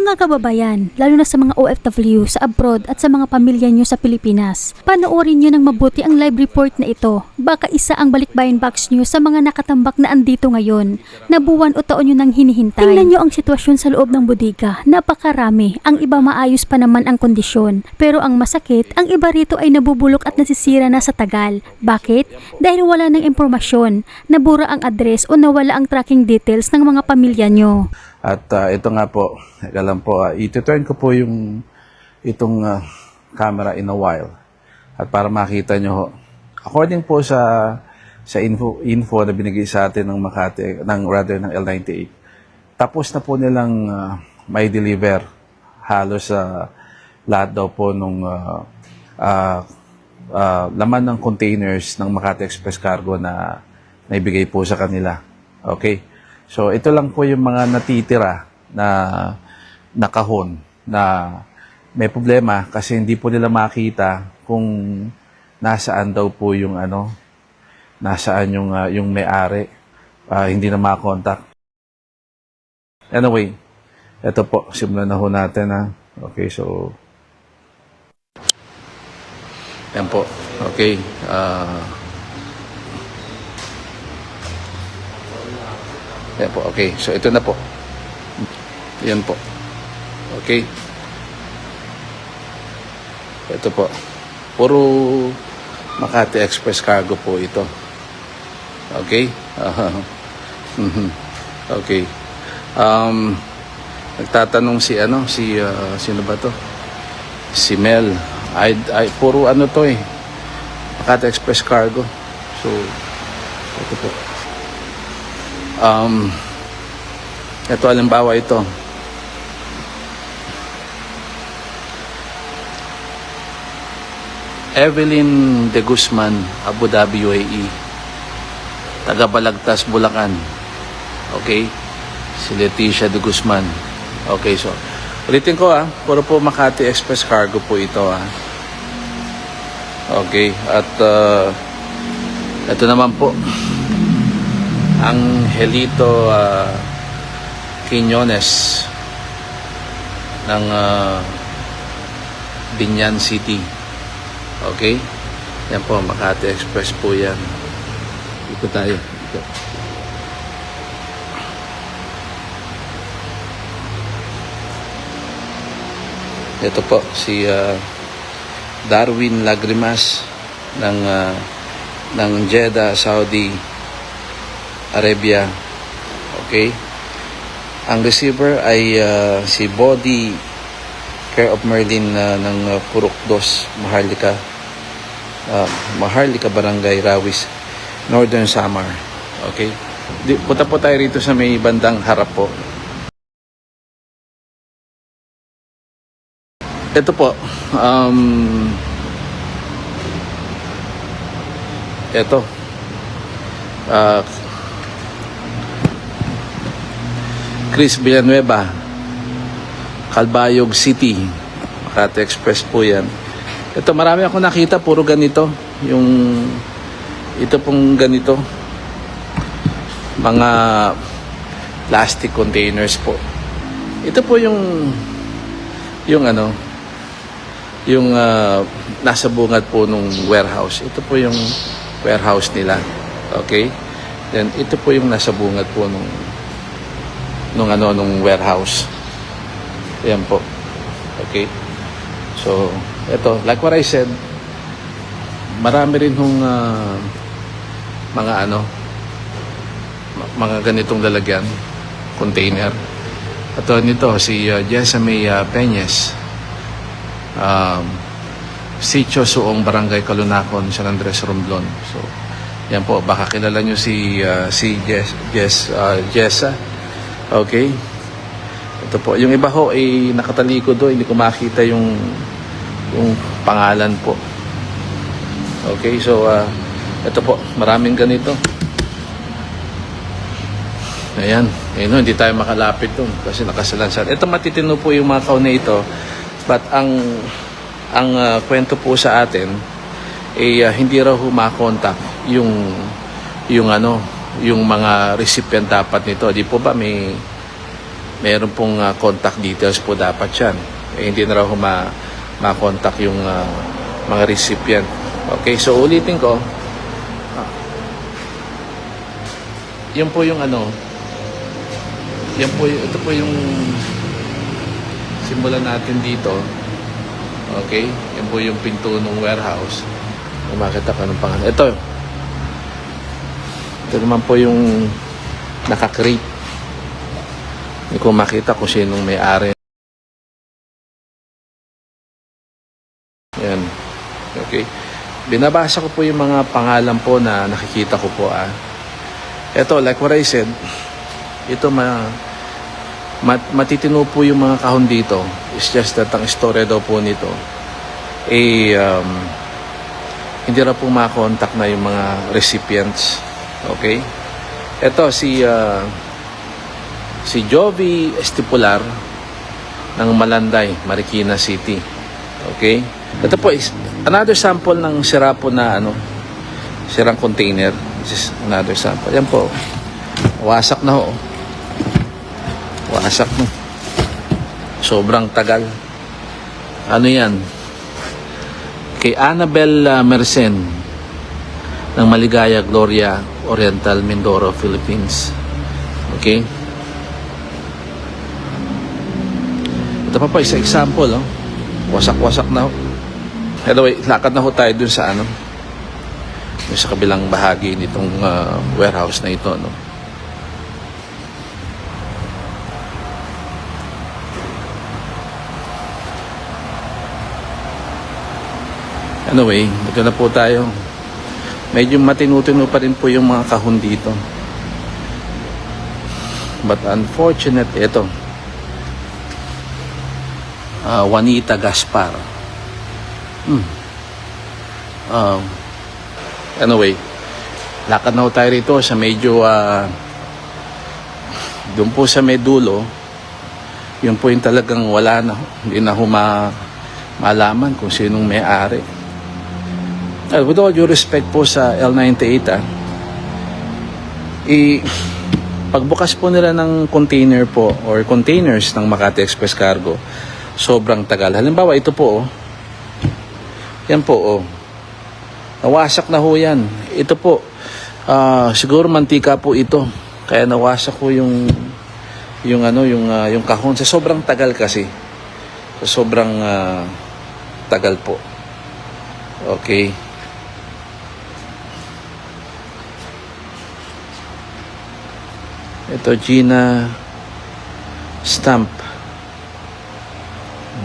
Mga kababayan, lalo na sa mga OFW sa abroad at sa mga pamilya nyo sa Pilipinas, panoorin nyo ng mabuti ang live report na ito. Baka isa ang balikbayan box nyo sa mga nakatambak na andito ngayon, na buwan o taon nyo nang hinihintay. Tingnan nyo ang sitwasyon sa loob ng bodega, napakarami. Ang iba maayos pa naman ang kondisyon. Pero ang masakit, ang iba rito ay nabubulok at nasisira na sa tagal. Bakit? Dahil wala ng impormasyon, nabura ang address o nawala ang tracking details ng mga pamilya nyo. At ito nga po, alam po, ituturn ko po itong camera in a while. At para makita nyo ho, according po sa info na binigay sa atin ng Makati, ng L98, tapos na po nilang may deliver halos lahat daw po nung laman ng containers ng Makati Express Cargo na naibigay po sa kanila. Okay? So, ito lang po yung mga natitira na kahon na may problema kasi hindi po nila makita kung nasaan daw po yung nasaan yung may-ari. Hindi na makakontak. Anyway, ito po, simulan na ho natin. Okay, so yan po. Okay. Yan po, okay. So, ito na po. Yan po. Okay. Ito po. Puro Makati Express Cargo po ito. Okay? Okay. Nagtatanong sino ba to? Si Mel. Puro to eh. Makati Express Cargo. So, ito po. Ito halimbawa ito. Evelyn De Guzman, Abu Dhabi, UAE. Taga Balagtas, Bulacan. Okay? Si Leticia De Guzman. Okay, so ulitin ko puro po Makati Express Cargo po ito Okay, at ito naman po ang Helito Quiñones ng Binyan City. Okay? Yan po, Makati Express po yan. Ito tayo. Ito po, si Darwin Lagrimas ng Jeddah, Saudi Arabia. Okay? Ang receiver ay si Body Care of Merlin ng Purok 2, Maharlika Barangay, Rawis, Northern Samar. Okay? Punta po tayo rito sa may bandang harap po. Ito po. Ito. Chris Villanueva, Calbayog City, Makati Express po yan. Ito, marami ako nakita, puro ganito. Ito pong ganito. Mga plastic containers po. Ito po yung nasa bungad po nung warehouse. Ito po yung warehouse nila. Okay? Then, ito po yung nasa bungad po nung warehouse. Ayan po. Okay? So, ito, like what I said, marami rin hong mga ganitong lalagyan, container. Ito nito, si Jessamay Peñez, Sitio Suong, Barangay Calunacon, San Andres, Romblon. So, yan po, baka kilala nyo si Jessa. Okay? Ito po. Yung iba ho ay nakatalikod do, hindi ko makita yung pangalan po. Okay? So, ito po. Maraming ganito. Ayan. Ayun, hindi tayo makalapit doon kasi nakasalansan. Ito matitino po yung mga kauna ito. But ang kwento po sa atin hindi raw humakontak yung mga recipient dapat nito. Di po ba may meron pong contact details po dapat yan. Hindi na raw ma-contact yung mga recipient. Okay, so ulitin ko. Yan po yung ito po yung simulan natin dito. Okay, yan po yung pinto ng warehouse. Kung makita ka ng pangalan. Ito naman po yung naka-crate. Hindi ko makita kung sinong may-ari. Yan. Okay. Binabasa ko po yung mga pangalan po na nakikita ko po. Ito, like what I said, ito matitino po yung mga kahon dito. It's just that ang istorya daw po nito hindi na po makakontak na yung mga recipients. Okay? Ito si Jovi Estipular ng Malanday, Marikina City. Okay? Ito po is another sample ng sira po na sirang container. This is another sample. Yan po. Wasak na ho. Wasak na. Sobrang tagal. Ano yan? Kay Annabel Mercen ng Maligaya Gloria Oriental, Mindoro, Philippines. Okay? Ito pa isa example. Wasak-wasak na ho. Anyway, lakad na ho tayo dun sa sa kabilang bahagi nitong warehouse na ito. Anyway, ito na po tayo. Medyo matinu-tinu pa rin po yung mga kahon dito. But unfortunate, ito. Juanita Gaspar. Anyway, lakad na ho tayo rito sa medyo doon po sa medulo. Yun po yung talagang wala na. Hindi na ho malaman kung sinong may-ari. With all due respect po sa L98, pagbukas po nila ng container po or containers ng Makati Express Cargo, sobrang tagal. Halimbawa, ito po, yan po, nawasak na ho yan. Ito po, siguro mantika po ito. Kaya nawasak ko yung kahon. Sa sobrang tagal kasi. Sa sobrang tagal po. Okay. Ito, Gina Stamp.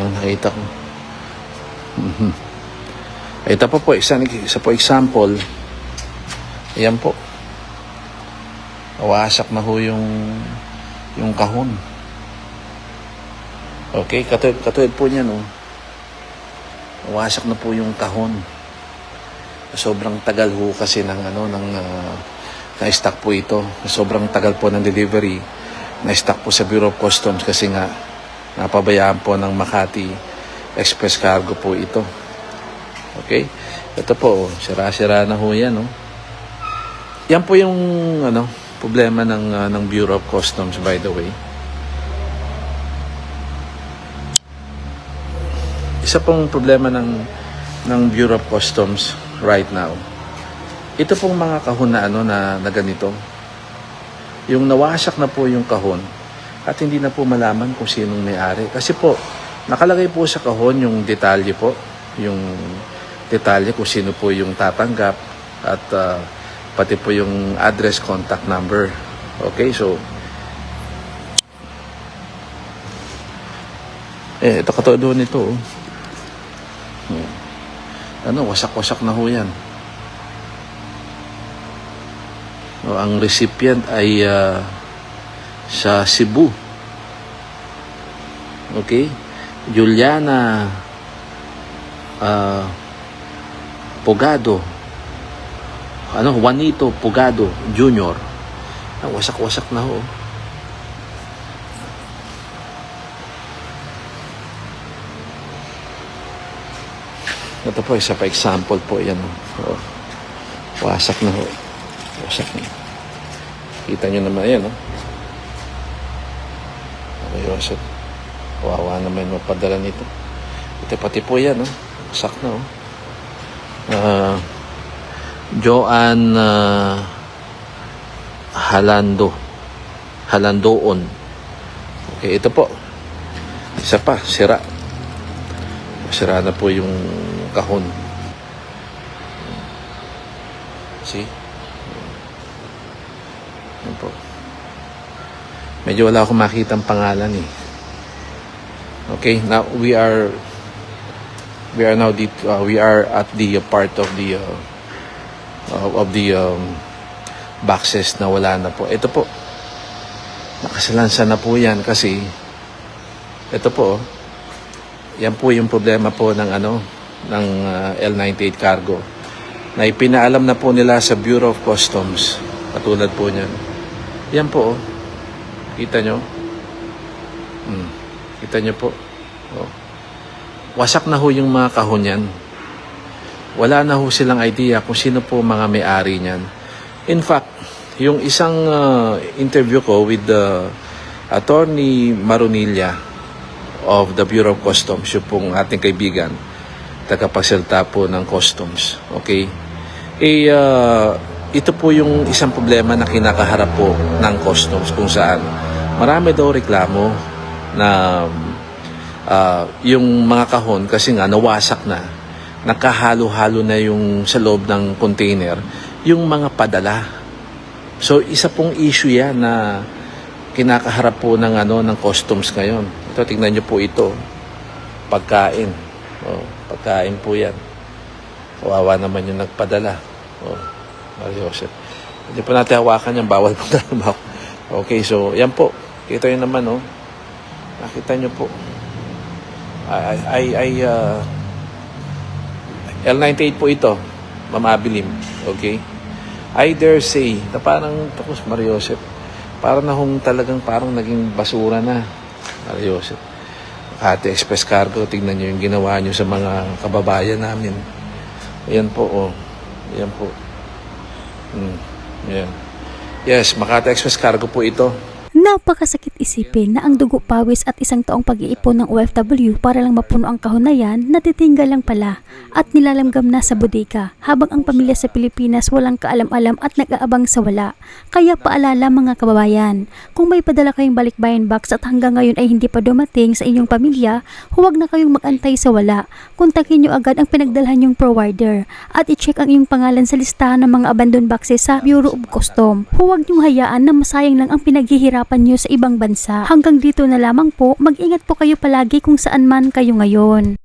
Nakita ko. Ito po, isa po example. Ayan po. Nawasak na ho yung kahon. Okay, katulad po niyan, nawasak na po yung kahon. Sobrang tagal ho kasi na-stock po ito. Sobrang tagal po ng delivery. Na-stock po sa Bureau of Customs kasi nga napabayaan po ng Makati Express Cargo po ito. Okay? Ito po, sira-sira na ho yan. Yan po yung problema ng Bureau of Customs, by the way. Isa pong problema ng Bureau of Customs right now. Ito pong mga kahon na ganito. Yung nawasak na po yung kahon at hindi na po malaman kung sinong may-ari. Kasi po, nakalagay po sa kahon yung detalye po. Yung detalye kung sino po yung tatanggap at pati po yung address, contact number. Okay, so ito katulad nito. Wasak-wasak na ho yan. Ang recipient ay sa Cebu. Okay? Juliana Pogado. Juanito Pogado Jr. Wasak-wasak na ho. Ito po, isa pa example po. Yan. Wasak na ho. Wasak na. Kita nyo naman yan. Joseph. Wawa naman mapadala nito. Ito pati po yan, no? Sak na, oh. Joan Halandoon. Okay, ito po. Isa pa, sira. Sira na po yung kahon. See? Yan po. Medyo wala akong makitang pangalan eh. Okay, now we are now we are at the part of the boxes na wala na po. Ito po. Nakasalansa na po 'yan kasi ito po. Yan po yung problema po ng L98 cargo. Na ipinaalam na po nila sa Bureau of Customs. Katulad po niyan. Yan po, oh. Kita nyo? Kita nyo po. Oh. Wasak na ho yung mga kahon yan. Wala na ho silang idea kung sino po mga may-ari niyan. In fact, yung isang interview ko with the Attorney Marunilla of the Bureau of Customs, yung pong ating kaibigan, tagapagsalita po ng Customs. Okay? Ito po yung isang problema na kinakaharap po ng Customs kung saan marami daw reklamo na yung mga kahon kasi nga nawasak na, nakahalo-halo na yung sa loob ng container, yung mga padala. So isa pong issue yan na kinakaharap po ng ng Customs ngayon. Ito, tingnan nyo po ito. Pagkain. Oh, pagkain po yan. Kawawa naman yung nagpadala. Oh, Mario Joseph. Hindi po natin hawakan yan. Bawal po talaga. Okay, so yan po. Kita nyo naman, oh. Nakita nyo po. L98 po ito. Mamabilim. Okay? I dare say, na parang, tapos Mario Joseph, parang talagang parang naging basura na. Mario Joseph. Makati Express Cargo, tingnan nyo yung ginawa nyo sa mga kababayan namin. Ayan po, oh. Ayan po. Ayan. Yes, Makati Express Cargo po ito. Napakasakit isipin na ang dugo pawis at isang taong pag-iipon ng OFW para lang mapuno ang kahon na yan, natitinggal lang pala at nilalamgam na sa bodega habang ang pamilya sa Pilipinas walang kaalam-alam at nag-aabang sa wala. Kaya paalala mga kababayan, kung may padala kayong balikbayan box at hanggang ngayon ay hindi pa dumating sa inyong pamilya, huwag na kayong mag-antay sa wala. Kontakin nyo agad ang pinagdalhan nyong provider at i-check ang inyong pangalan sa listahan ng mga abandoned boxes sa Bureau of Customs. Huwag nyong hayaan na masayang lang ang pinaghihirapan nyo sa ibang bansa. Hanggang dito na lamang po, mag-ingat po kayo palagi kung saan man kayo ngayon.